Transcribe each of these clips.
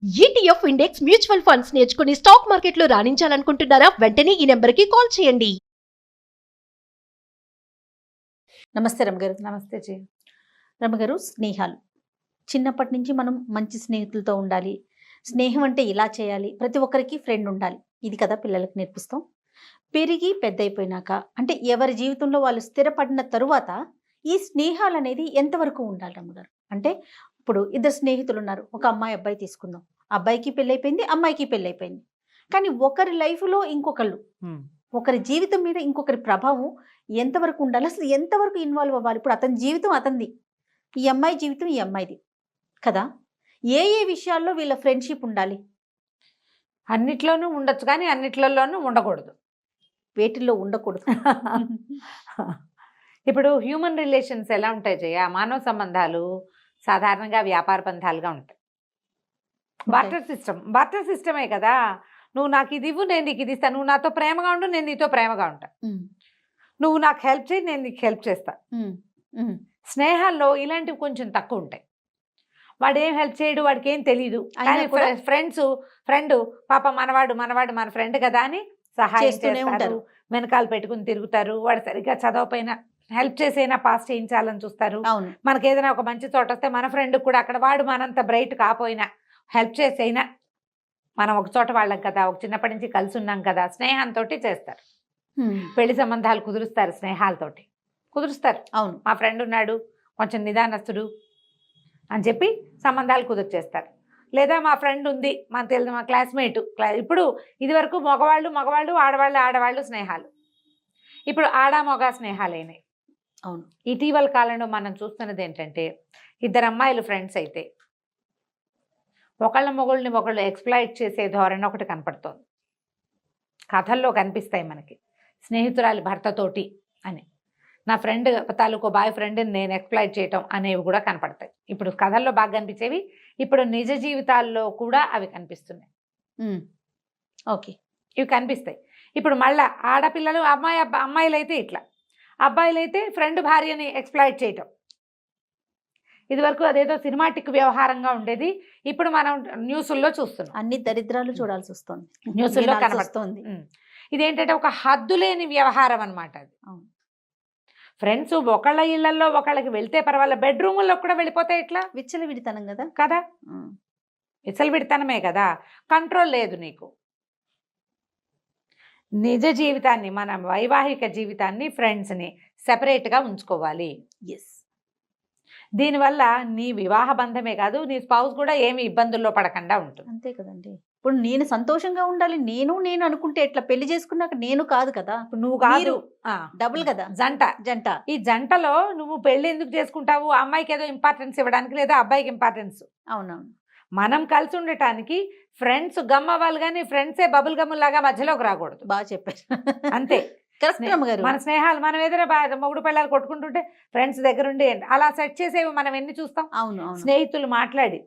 ETF index mutual funds నేర్చుకుని stock మార్కెట్లో రాణించాలనుకుంటున్నారా? వెంటనే ఈ నెంబర్కి కాల్ చేయండి. నమస్తే రమగారు. నమస్తే జీ. రమగారు, స్నేహాలు చిన్నప్పటి నుంచి మనం మంచి స్నేహితులతో ఉండాలి, స్నేహం అంటే ఇలా చేయాలి, ప్రతి ఒక్కరికి ఫ్రెండ్ ఉండాలి, ఇది కదా పిల్లలకు నేర్పిస్తాం. పెరిగి పెద్ద అయిపోయినాక అంటే ఎవరి జీవితంలో వాళ్ళు స్థిరపడిన తరువాత ఈ స్నేహాలు అనేది ఎంతవరకు ఉండాలి రమగారు? అంటే ఇప్పుడు ఇద్దరు స్నేహితులు ఉన్నారు, ఒక అమ్మాయి అబ్బాయి తీసుకుందాం. అబ్బాయికి పెళ్ళైపోయింది, అమ్మాయికి పెళ్ళైపోయింది. కానీ ఒకరి లైఫ్లో ఇంకొకళ్ళు, ఒకరి జీవితం మీద ఇంకొకరి ప్రభావం ఎంతవరకు ఉండాలి, అసలు ఎంతవరకు ఇన్వాల్వ్ అవ్వాలి? ఇప్పుడు అతని జీవితం అతనిది, ఈ అమ్మాయి జీవితం ఈ అమ్మాయిది కదా. ఏ ఏ విషయాల్లో వీళ్ళ ఫ్రెండ్షిప్ ఉండాలి? అన్నిట్లోనూ ఉండొచ్చు కానీ అన్నిట్లలోనూ ఉండకూడదు. వేటిల్లో ఉండకూడదు? ఇప్పుడు హ్యూమన్ రిలేషన్స్ ఎలా ఉంటాయి జయ? మానవ సంబంధాలు సాధారణంగా వ్యాపార బంధాలుగా ఉంటాయి. బార్టర్ సిస్టమే కదా. నువ్వు నాకు ఇది ఇవ్వు, నేను నీకు ఇది ఇస్తాను. నువ్వు నాతో ప్రేమగా ఉండు, నేను నీతో ప్రేమగా ఉంటా. నువ్వు నాకు హెల్ప్ చేయి, నేను నీకు హెల్ప్ చేస్తా. స్నేహాల్లో ఇలాంటివి కొంచెం తక్కువ ఉంటాయి. వాడు ఏం హెల్ప్ చేయడు, వాడికి ఏం తెలీదు. ఫ్రెండ్ పాప మనవాడు మన ఫ్రెండ్ కదా అని సహాయం చేస్తారు, వెనకాల పెట్టుకుని తిరుగుతారు. వాడు సరిగ్గా చదవపోయినా హెల్ప్ చేసైనా పాస్ చేయించాలని చూస్తారు. మనకి ఏదైనా ఒక మంచి చోట వస్తే మన ఫ్రెండ్ కూడా అక్కడ వాడు మనంత బ్రైట్ కాపోయినా హెల్ప్ చేసైనా మనం ఒక చోట వాళ్ళం కదా, ఒక చిన్నప్పటి నుంచి కలిసి ఉన్నాం కదా, స్నేహంతో చేస్తారు. పెళ్లి సంబంధాలు కుదురుస్తారు, స్నేహాలతోటి కుదురుస్తారు. అవును, మా ఫ్రెండ్ ఉన్నాడు, కొంచెం నిదానస్తుడు అని చెప్పి సంబంధాలు కుదుర్చేస్తారు. లేదా మా ఫ్రెండ్ ఉంది, మనకు తెలియదు, మా క్లాస్మేట్. ఇప్పుడు ఇది వరకు మగవాళ్ళు ఆడవాళ్ళు స్నేహాలు, ఇప్పుడు మగ స్నేహాలైనాయి. అవును. ఇటీవల కాలంలో మనం చూస్తున్నది ఏంటంటే, ఇద్దరు అమ్మాయిలు ఫ్రెండ్స్ అయితే ఒకళ్ళ మొగుళ్ళని ఒకళ్ళు ఎక్స్ప్లాయిట్ చేసే ధోరణి ఒకటి కనపడుతోంది. కథల్లో కనిపిస్తాయి మనకి, స్నేహితురాలి భర్తతోటి అని, నా ఫ్రెండ్ తాలూకు బాయ్ ఫ్రెండ్ని నేను ఎక్స్ప్లాయిట్ చేయటం అనేవి కూడా కనపడతాయి. ఇప్పుడు కథల్లో బాగా కనిపించేవి ఇప్పుడు నిజ జీవితాల్లో కూడా అవి కనిపిస్తున్నాయి. ఓకే, ఇవి కనిపిస్తాయి. ఇప్పుడు మళ్ళా ఆడపిల్లలు అమ్మాయిలు అయితే ఇట్లా, అబ్బాయిలు అయితే ఫ్రెండ్ భార్యని ఎక్స్ప్లాయిట్ చేయటం. ఇది వరకు అదేదో సినిమాటిక్ వ్యవహారంగా ఉండేది, ఇప్పుడు మనం న్యూస్ల్లో చూస్తున్నాం. అన్ని దరిద్రాలు చూడాల్సి వస్తుంది, న్యూస్ల్లో కనబడుతుంది. ఇదేంటంటే ఒక హద్దు లేని వ్యవహారం అనమాట అది. ఫ్రెండ్స్ ఒకళ్ళ ఇళ్లలో ఒకళ్ళకి వెళ్తే పర్వాలేదు, బెడ్రూముల్లో కూడా వెళ్ళిపోతే ఇట్లా విచ్చలవిడితనం కదా. కదా, విచ్చలవిడితనమే కదా, కంట్రోల్ లేదు నీకు. నిజ జీవితాన్ని, మన వైవాహిక జీవితాన్ని, ఫ్రెండ్స్ని సెపరేట్గా ఉంచుకోవాలి. ఎస్, దీనివల్ల నీ వివాహ బంధమే కాదు, నీ స్పౌస్ కూడా ఏమి ఇబ్బందుల్లో పడకుండా ఉంటుంది. అంతే కదండి. ఇప్పుడు నేను సంతోషంగా ఉండాలి, నేను అనుకుంటే ఎట్లా? పెళ్లి చేసుకున్నాక నేను కాదు కదా, నువ్వు కాదు, డబుల్ కదా, జంట. ఈ జంటలో నువ్వు పెళ్లి ఎందుకు చేసుకుంటావు? అమ్మాయికి ఏదో ఇంపార్టెన్స్ ఇవ్వడానికి, లేదా అబ్బాయికి ఇంపార్టెన్స్. అవునవును, మనం కలిసి ఉండటానికి ఫ్రెండ్స్ గమ్ అవ్వాలి, కానీ ఫ్రెండ్సే బబుల్ గమ్ లాగా మధ్యలోకి రాకూడదు. బాగా చెప్పారు. అంతే. మన స్నేహాలు, మనం ఏదైనా మొగుడు పిల్లలు కొట్టుకుంటుంటే ఫ్రెండ్స్ దగ్గర ఉండి అలా సెట్ చేసేవి మనం ఎన్ని చూస్తాం. అవును, స్నేహితులు మాట్లాడి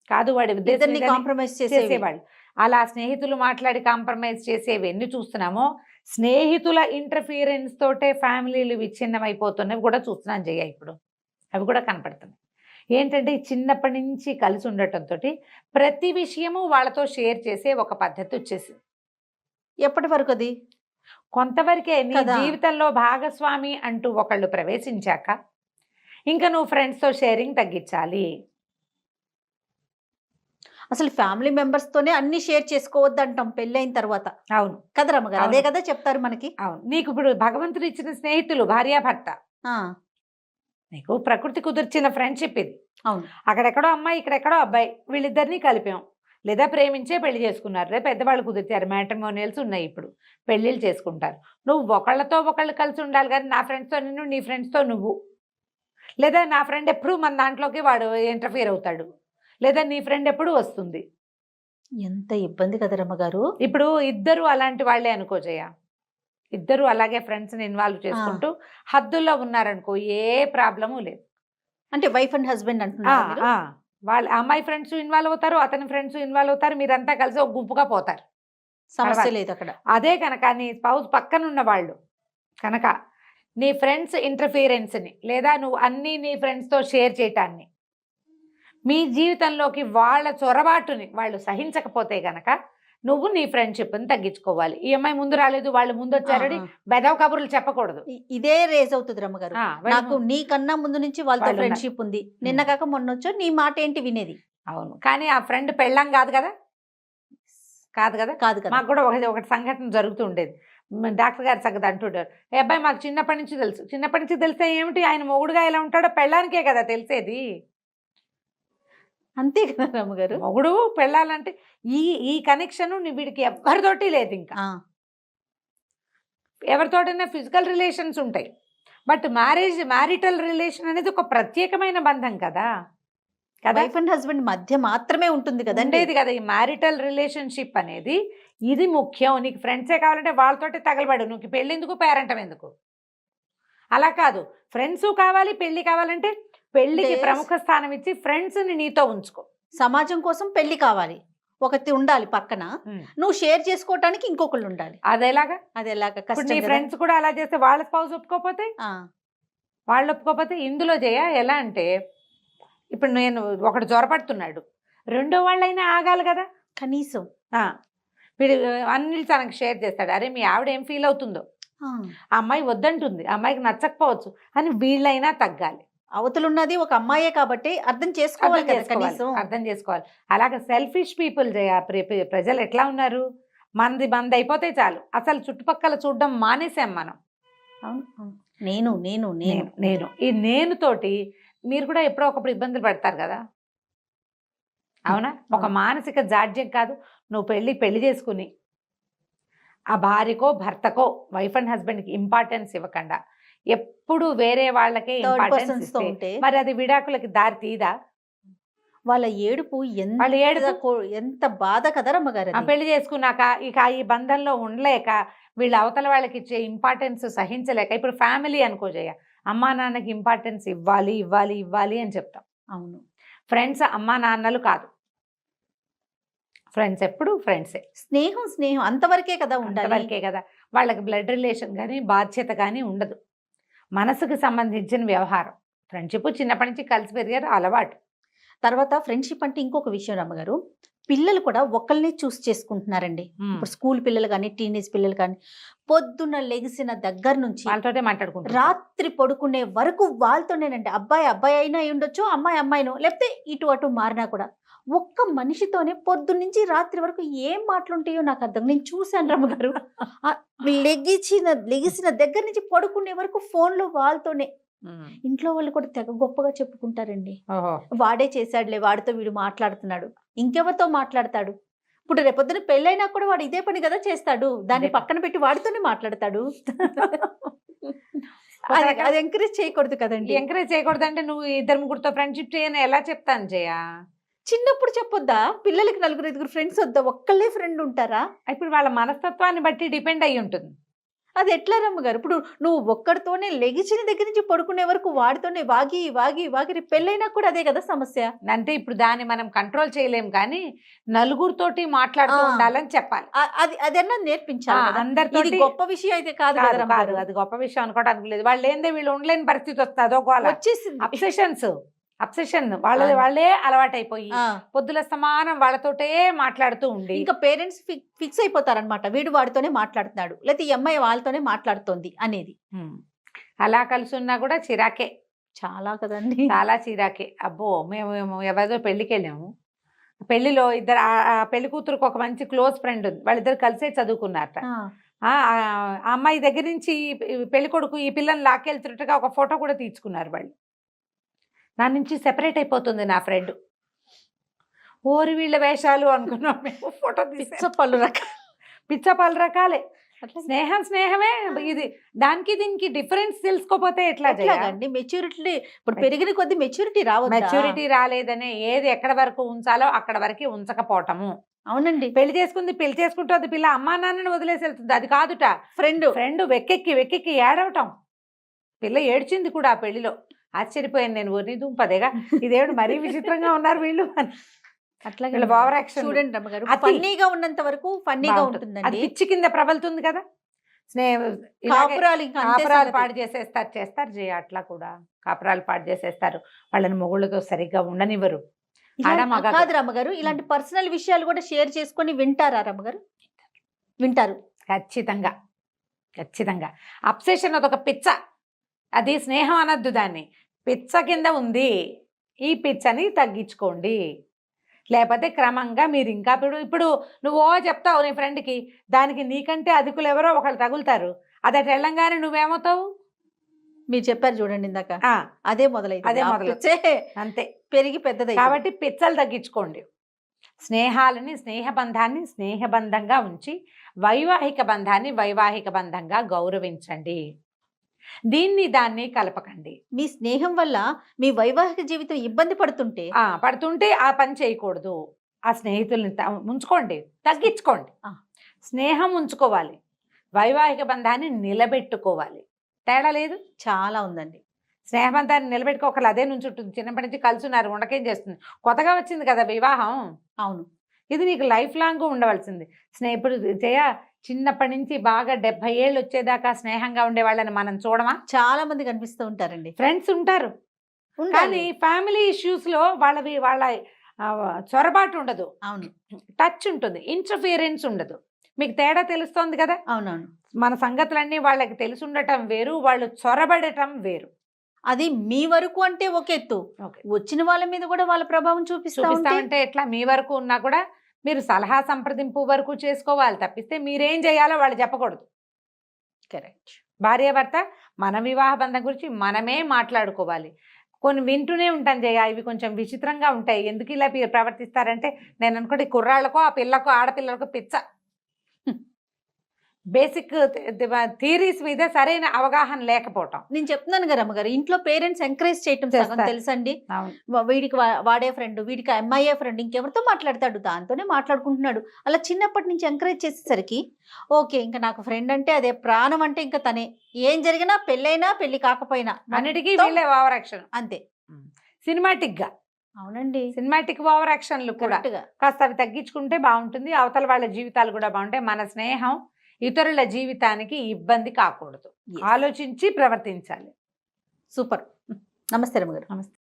కాదు, వాడి ఉద్దేశాన్ని కాంప్రమైజ్ చేసేవాళ్ళు, అలా స్నేహితులు మాట్లాడి కాంప్రమైజ్ చేసేవి ఎన్ని చూస్తున్నామో, స్నేహితుల ఇంటర్ఫియరెన్స్ తోటే ఫ్యామిలీలు విచ్ఛిన్నమైపోతున్నవి కూడా చూస్తున్నాం జయ. ఇప్పుడు అవి కూడా కనపడుతున్నాయి. ఏంటంటే చిన్నప్పటి నుంచి కలిసి ఉండటంతో ప్రతి విషయము వాళ్ళతో షేర్ చేసే ఒక పద్ధతి వచ్చేసింది. ఎప్పటి వరకు? అది కొంతవరకే. నీ జీవితంలో భాగస్వామి అంటూ ఒకళ్ళు ప్రవేశించాక ఇంకా నువ్వు ఫ్రెండ్స్తో షేరింగ్ తగ్గించాలి. అసలు ఫ్యామిలీ మెంబర్స్ తోనే అన్ని షేర్ చేసుకోవద్దు అంటాం పెళ్ళైన తర్వాత. అవును కదా రమ్మగారు, అదే కదా చెప్తారు మనకి. అవును, నీకు ఇప్పుడు భగవంతుడు ఇచ్చిన స్నేహితులు భార్యాభర్త, నీకు ప్రకృతి కుదిర్చిన ఫ్రెండ్షిప్ ఇది. అవును, అక్కడెక్కడో అమ్మాయి, ఇక్కడెక్కడో అబ్బాయి, వీళ్ళిద్దరినీ కలిపాం. లేదా ప్రేమించే పెళ్లి చేసుకున్నారు, రేపు పెద్దవాళ్ళు కుదిర్చారు, మ్యాట్రిమోనియల్స్ ఉన్నాయి, ఇప్పుడు పెళ్ళిళ్ళు చేసుకుంటారు. నువ్వు ఒకళ్ళతో ఒకళ్ళు కలిసి ఉండాలి, కానీ నా ఫ్రెండ్స్తో నిన్ను, నీ ఫ్రెండ్స్తో నువ్వు, లేదా నా ఫ్రెండ్ ఎప్పుడు మన దాంట్లోకి వాడు ఇంటర్ఫియర్ అవుతాడు, లేదా నీ ఫ్రెండ్ ఎప్పుడు వస్తుంది. ఎంత ఇబ్బంది కదా రమ్మగారు. ఇప్పుడు ఇద్దరు అలాంటి వాళ్ళే అనుకోజయ్య, ఇద్దరు అలాగే ఫ్రెండ్స్ని ఇన్వాల్వ్ చేసుకుంటూ హద్దుల్లో ఉన్నారనుకో, ఏ ప్రాబ్లము లేదు. అంటే వైఫ్ అండ్ హస్బెండ్ అంటున్నారు, వాళ్ళ అమ్మాయి ఫ్రెండ్స్ ఇన్వాల్వ్ అవుతారు, అతని ఫ్రెండ్స్ ఇన్వాల్వ్ అవుతారు, మీరంతా కలిసి ఒక గుంపుగా పోతారు, సమస్య లేదు అక్కడ. అదే కనుక నీ స్పౌస్ పక్కన ఉన్న వాళ్ళు కనుక నీ ఫ్రెండ్స్ ఇంటర్ఫియరెన్స్ని, లేదా నువ్వు అన్నీ నీ ఫ్రెండ్స్తో షేర్ చేయటాన్ని మీ జీవితంలోకి వాళ్ళ చొరబాటుని వాళ్ళు సహించకపోతే గనక నువ్వు నీ ఫ్రెండ్షిప్ని తగ్గించుకోవాలి. ఈ అమ్మాయి ముందు రాలేదు, వాళ్ళు ముందు వచ్చారని బెదవ కబుర్లు చెప్పకూడదు. ఇదే రేజ్ అవుతుంది రమ్మగారు. నాకు నీకన్నా ముందు నుంచి వాళ్ళతో వాళ్ళు ఫ్రెండ్షిప్ ఉంది, నిన్న కాక మొన్న వచ్చో నీ మాట ఏంటి వినేది. అవును, కానీ ఆ ఫ్రెండ్ పెళ్ళం కాదు కదా, కాదు కదా. కాదు కదా. మాకు కూడా ఒకటి సంఘటన జరుగుతూ ఉండేది. డాక్టర్ గారి సంగతి అంటుంటారు, ఏ అబ్బాయి మాకు చిన్నప్పటి నుంచి తెలుసు. చిన్నప్పటి నుంచి తెలిస్తే ఏమిటి, ఆయన మొగుడుగా ఎలా ఉంటాడో పెళ్ళానికే కదా తెలిసేది. అంతే కదా రమ్మగారు. మొగుడు పెళ్ళాలంటే ఈ కనెక్షన్ వీడికి ఎవరితోటి లేదు. ఇంకా ఎవరితోటైనా ఫిజికల్ రిలేషన్స్ ఉంటాయి, బట్ మ్యారిటల్ రిలేషన్ అనేది ఒక ప్రత్యేకమైన బంధం కదా. వైఫ్ అండ్ హస్బెండ్ మధ్య మాత్రమే ఉంటుంది కదా, ఉండేది కదా. ఈ మ్యారిటల్ రిలేషన్షిప్ అనేది ఇది ముఖ్యం. నీకు ఫ్రెండ్సే కావాలంటే వాళ్ళతోటి తగలబడు, నువ్వు పెళ్ళి ఎందుకు, పేరెంటం ఎందుకు, అలా కాదు. ఫ్రెండ్స్ కావాలి, పెళ్లి కావాలంటే పెళ్లికి ప్రముఖ స్థానం ఇచ్చి ఫ్రెండ్స్ని నీతో ఉంచుకో. సమాజం కోసం పెళ్లి కావాలి, ఒకటి ఉండాలి పక్కన, నువ్వు షేర్ చేసుకోవటానికి ఇంకొకళ్ళు ఉండాలి. అదేలాగా నీ ఫ్రెండ్స్ కూడా అలా చేస్తే వాళ్ళ స్పౌస్ ఒప్పుకోపోతే, వాళ్ళు ఒప్పుకోపోతే ఇందులో ఎలా అంటే, ఇప్పుడు నేను ఒకడు జ్వరపడుతున్నాడు, రెండో వాళ్ళైనా ఆగాలి కదా కనీసం. వీడు అన్ని తనకు షేర్ చేస్తాడు, అరే మీ ఆవిడ ఏం ఫీల్ అవుతుందో, ఆ అమ్మాయి వద్దంటుంది, ఆ అమ్మాయికి నచ్చకపోవచ్చు అని వీళ్ళైనా తగ్గాలి. అవతలున్నది ఒక అమ్మాయే కాబట్టి అర్థం చేసుకోవాలి కదా, కనీసం అర్థం చేసుకోవాలి. అలాగే సెల్ఫిష్ పీపుల్ ప్రజలు ఎట్లా ఉన్నారు, మంది అయిపోతే చాలు, అసలు చుట్టుపక్కల చూడడం మానేసాం మనం. నేను నేను నేను నేను ఈ నేను తోటి మీరు కూడా ఎప్పుడో ఒకప్పుడు ఇబ్బందులు పడతారు కదా, అవునా. ఒక మానసిక జాడ్యం కాదు, నువ్వు పెళ్లి చేసుకుని ఆ భార్యకో భర్తకో వైఫ్ అండ్ హస్బెండ్కి ఇంపార్టెన్స్ ఇవ్వకుండా ఎప్పుడు వేరే వాళ్ళకే ఇంపార్టెన్స్ ఇస్తే మరి అది విడాకులకి దారి తీదా? వాళ్ళ ఏడుపు ఎంత బాధ కదా రమ్మగారు. ఆ పెళ్లి చేసుకున్నాక ఇక ఈ బంధంలో ఉండలేక వీళ్ళ అవతల వాళ్ళకి ఇచ్చే ఇంపార్టెన్స్ సహించలేక, ఇప్పుడు ఫ్యామిలీ అనుకోజయ్య, అమ్మా నాన్నకి ఇంపార్టెన్స్ ఇవ్వాలి ఇవ్వాలి ఇవ్వాలి అని చెప్తాం. అవును, ఫ్రెండ్స్ అమ్మా నాన్నలు కాదు, ఫ్రెండ్స్ ఎప్పుడు ఫ్రెండ్సే. స్నేహం అంతవరకే కదా ఉండాలి, అంతవరకే కదా. వాళ్ళకి బ్లడ్ రిలేషన్ కానీ బాధ్యత కానీ ఉండదు, మనసుకు సంబంధించిన వ్యవహారం. ఫ్రెండ్షిప్ చిన్నప్పటి నుంచి కలిసి పెరిగారు, అలవాటు. తర్వాత ఫ్రెండ్షిప్ అంటే ఇంకొక విషయం రమ్మగారు, పిల్లలు కూడా ఒకళ్ళని చూస్ చేసుకుంటున్నారండి. ఇప్పుడు స్కూల్ పిల్లలు కానీ టీనేజ్ పిల్లలు కానీ పొద్దున్న లెగిసిన దగ్గర నుంచి వాళ్ళతోటే మాట్లాడుకుంటారు, రాత్రి పడుకునే వరకు వాళ్ళతోనేనండి. అబ్బాయి అయినా ఉండొచ్చు, అమ్మాయినో, లేకపోతే ఇటు అటు మారినా కూడా ఒక్క మనిషితోనే పొద్దున్న నుంచి రాత్రి వరకు ఏం మాటలుంటాయో నాకు అర్థం. నేను చూశాను రమ్మగారు, లెగిసిన దగ్గర నుంచి పడుకునే వరకు ఫోన్లో వాళ్ళతోనే. ఇంట్లో వాళ్ళు కూడా తెగ గొప్పగా చెప్పుకుంటారండి, వాడే చేశాడులే, వాడితో వీడు మాట్లాడుతున్నాడు, ఇంకెవరితో మాట్లాడతాడు. ఇప్పుడు రేపొద్దున పెళ్ళైనా కూడా వాడు ఇదే పని కదా చేస్తాడు, దాన్ని పక్కన పెట్టి వాడితోనే మాట్లాడతాడు. అది ఎంకరేజ్ చేయకూడదు కదండి. ఎంకరేజ్ చేయకూడదు అంటే నువ్వు 2-3 ఫ్రెండ్షిప్ చేయని ఎలా చెప్తాను జయ? చిన్నప్పుడు చెప్పొద్దా? పిల్లలకి 4-5 ఫ్రెండ్స్ వద్దా? ఒక్కళ్ళే ఫ్రెండ్ ఉంటారా? ఇప్పుడు వాళ్ళ మనస్తత్వాన్ని బట్టి డిపెండ్ అయ్యి ఉంటుంది. అది ఎట్లా రమ్మగారు? ఇప్పుడు నువ్వు ఒక్కడితోనే లెగిచిన దగ్గర నుంచి పడుకునే వరకు వాడితోనే వాగి వాగి వాగి పెళ్ళైనా కూడా అదే కదా సమస్య. అంటే ఇప్పుడు దాన్ని మనం కంట్రోల్ చేయలేం, కానీ నలుగురితోటి మాట్లాడుతూ ఉండాలని చెప్పాలి. అదన్నా నేర్పించాలి. అందరితో గొప్ప విషయం అయితే కాదు కదా, అది గొప్ప విషయం అనుకోవడానికి లేదు. వాళ్ళు ఏందే వీళ్ళు ఉండలేని పరిస్థితి వస్తుంది, అదొక వచ్చేసింది అబ్సెషన్ వాళ్ళే అలవాటైపోయి పొద్దుల సమానం వాళ్ళతోటే మాట్లాడుతూ ఉండి ఇంకా పేరెంట్స్ ఫిక్స్ అయిపోతారనమాట, వీడు వాడితోనే మాట్లాడుతున్నాడు, లేకపోతే ఈ అమ్మాయి వాళ్ళతోనే మాట్లాడుతోంది అనేది. అలా కలిసి ఉన్నా కూడా చిరాకే, చాలా కదండి, చాలా చిరాకే. అబ్బో మేము ఎవరిదో పెళ్లికి వెళ్ళాము, పెళ్లిలో ఇద్దరు పెళ్లి కూతురుకు ఒక మంచి క్లోజ్ ఫ్రెండ్ ఉంది, వాళ్ళిద్దరు కలిసే చదువుకున్నారట. ఆ అమ్మాయి దగ్గర నుంచి పెళ్లి కొడుకు ఈ పిల్లని లాక్కెళ్తున్నట్టుగా ఒక ఫోటో కూడా తీర్చుకున్నారు వాళ్ళు. నా నుంచి సెపరేట్ అయిపోతుంది నా ఫ్రెండ్. ఓరి వీళ్ళ వేషాలు అనుకున్నాం మేము. ఫోటో పిచ్చపళ్ళు రకాలే. స్నేహమే ఇది. దానికి దీనికి డిఫరెన్స్ తెలుసుకోపోతే ఎట్లా చేయాలండి? మెచ్యూరిటీ ఇప్పుడు పెరిగిన కొద్ది మెచ్యూరిటీ రావాలి. మెచ్యూరిటీ రాలేదనే ఏది ఎక్కడ వరకు ఉంచాలో అక్కడ వరకు ఉంచకపోవటము. అవునండి, పెళ్లి చేసుకుంటుంది పిల్ల, అమ్మా నాన్నని వదిలేసి వెళ్తుంది, అది కాదుట. ఫ్రెండ్ వెక్కెక్కి ఏడవటం. పిల్ల ఏడ్చింది కూడా ఆ పెళ్లిలో. ఆశ్చర్యపోయాను నేను, ఊరిని దుంపదేగా ఇదేమిటి మరీ విచిత్రంగా ఉన్నారు వీళ్ళు అని. అట్లా ఓవర్ యాక్షన్. చూడండి రమ్మగారు, ఫన్నీగా ఉన్నంత వరకు ఫన్నీగా ఉంటుందండి, అది పిచ్చి కింద ప్రబలుతుంది కదా. కాపురాలు పాడు చేస్తారు జయ. అట్లా కూడా కాపురాలు పాడు చేసేస్తారు, వాళ్ళని మొగుళ్ళతో సరిగ్గా ఉండనివ్వరు. ఆడ మగ కాదు రమ్మగారు, ఇలాంటి పర్సనల్ విషయాలు కూడా షేర్ చేసుకొని వింటారా రమ్మగారు? వింటారు. ఖచ్చితంగా ఖచ్చితంగా. అబ్సెషన్ అదొక పిచ్చ, అది స్నేహం అనద్దు, దాన్ని పిచ్చ కింద ఉంది. ఈ పిచ్చని తగ్గించుకోండి, లేకపోతే క్రమంగా మీరు ఇంకా ఇప్పుడు నువ్వు చెప్తావు నీ ఫ్రెండ్కి, దానికి నీకంటే అధికులు ఎవరో ఒకళ్ళు తగులుతారు, అది అటు వెళ్ళంగానే నువ్వేమవుతావు? మీరు చెప్పారు చూడండి ఇందాక, ఆ, అదే మొదలైంది. అదే ఆ మొదలు. పిచ్చే అంతే. పెరిగి పెద్దది. కాబట్టి పిచ్చలు తగ్గించుకోండి. స్నేహాలని, స్నేహబంధాన్ని స్నేహబంధంగా ఉంచి వైవాహిక బంధాన్ని వైవాహిక బంధంగా గౌరవించండి. దాన్ని కలపకండి. మీ స్నేహం వల్ల మీ వైవాహిక జీవితం ఇబ్బంది పడుతుంటే పడుతుంటే ఆ పని చేయకూడదు. ఆ స్నేహితుల్ని ఉంచుకోండి, తగ్గించుకోండి. స్నేహం ఉంచుకోవాలి, వైవాహిక బంధాన్ని నిలబెట్టుకోవాలి. తేడా లేదు, చాలా ఉందండి. స్నేహబంధాన్ని నిలబెట్టుకోకలు అదే నుంచి ఉంటుంది. చిన్నప్పటి నుంచి కలిసి ఉన్నారు, ఉండకేం చేస్తుంది? కొత్తగా వచ్చింది కదా వివాహం. అవును, ఇది నీకు లైఫ్ లాంగ్ ఉండవలసింది. ఇప్పుడు చిన్నప్పటి నుంచి బాగా 70 ఏళ్ళు వచ్చేదాకా స్నేహంగా ఉండే వాళ్ళని మనం చూడమా? చాలా మంది కనిపిస్తూ ఉంటారండి. ఫ్రెండ్స్ ఉంటారు, కానీ ఫ్యామిలీ ఇష్యూస్లో వాళ్ళ చొరబాటు ఉండదు. అవును, టచ్ ఉంటుంది, ఇంటర్ఫియరెన్స్ ఉండదు. మీకు తేడా తెలుస్తోంది కదా? అవునవును. మన సంగతులన్నీ వాళ్ళకి తెలిసి ఉండటం వేరు, వాళ్ళు చొరబడటం వేరు. అది మీ వరకు అంటే ఒక ఎత్తు, వచ్చిన వాళ్ళ మీద కూడా వాళ్ళ ప్రభావం చూపిస్తామంటే ఎట్లా? మీ వరకు ఉన్నా కూడా మీరు సలహా సంప్రదింపు వరకు చేసుకోవాలి తప్పిస్తే మీరేం చేయాలో వాళ్ళు చెప్పకూడదు. కరెక్ట్. భార్యాభర్త మన వివాహ బంధం గురించి మనమే మాట్లాడుకోవాలి. కొన్ని వింటూనే ఉంటాను జయ, ఇవి కొంచెం విచిత్రంగా ఉంటాయి. ఎందుకు ఇలా ప్రవర్తిస్తారంటే, నేను అనుకోండి కుర్రాళ్ళకో ఆ పిల్లకో ఆడపిల్లలకో పిచ్చ. బేసిక్ థియరీస్ మీద సరైన అవగాహన లేకపోవటం. నేను చెప్తున్నాను కదా అమ్మగారు, ఇంట్లో పేరెంట్స్ ఎంకరేజ్ చేయటం తెలుసండి. వీడికి వాడే ఫ్రెండ్, వీడికి అమ్మాయే ఫ్రెండ్, ఇంకెవరితో మాట్లాడతాడు, దాంతోనే మాట్లాడుకుంటున్నాడు. అలా చిన్నప్పటి నుంచి ఎంకరేజ్ చేసేసరికి ఓకే, ఇంకా నాకు ఫ్రెండ్ అంటే అదే ప్రాణం, అంటే ఇంకా తనే ఏం జరిగినా, పెళ్ళైనా పెళ్లి కాకపోయినా అన్నిటికీ వీళ్ళే ఓవర్ యాక్షన్. అంతే, సినిమాటిక్ గా. అవునండి, సినిమాటిక్ ఓవర్ యాక్షన్లు కూడా కాస్త అవి తగ్గించుకుంటే బాగుంటుంది. అవతల వాళ్ళ జీవితాలు కూడా బాగుంటాయి. మన స్నేహం ఇతరుల జీవితానికి ఇబ్బంది కాకూడదు, ఆలోచించి ప్రవర్తించాలి. సూపర్. నమస్తే రమ్మగారు. నమస్తే.